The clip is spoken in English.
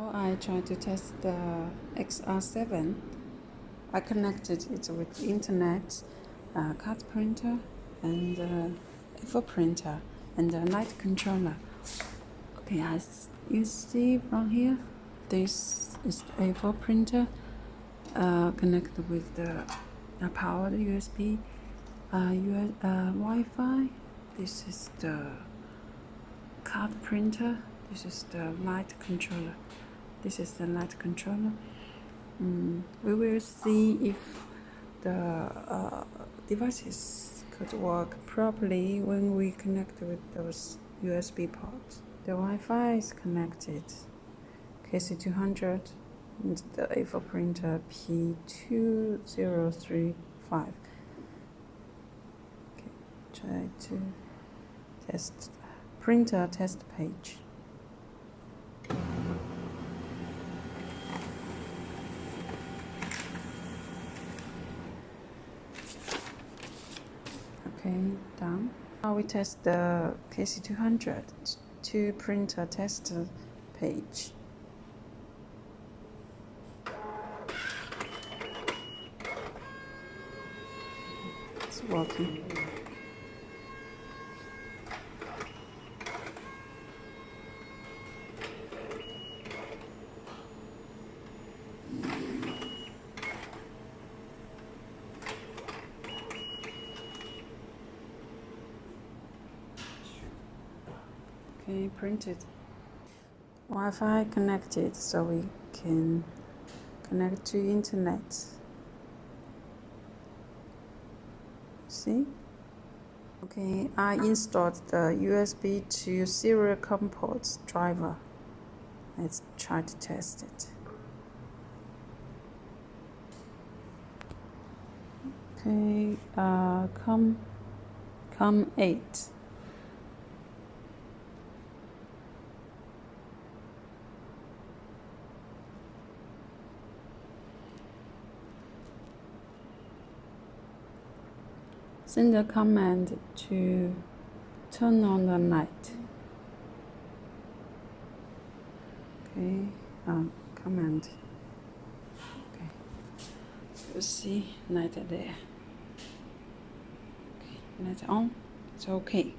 I tried to test the XR7. I connected it with internet, card printer, and A4 printer, and a light controller. Okay, as you see from here, this is the A4 printer connected with the powered USB, Wi-Fi. This is the card printer. This is the light controller. This is the light controller. We will see if the devices could work properly when we connect with those USB ports. The Wi-Fi is connected. KC200 and the A4 printer P2035. Okay, try to test printer test page. Okay, done. Now we test the KC200 to printer test page. It's working. Okay, printed. Wi-Fi connected, so we can connect to internet. See? Okay, I installed the USB to serial COM ports driver. Let's try to test it. Okay, COM 8. Send a command to turn on the light. Okay, command. Okay, you see light there. Okay, light on. It's okay.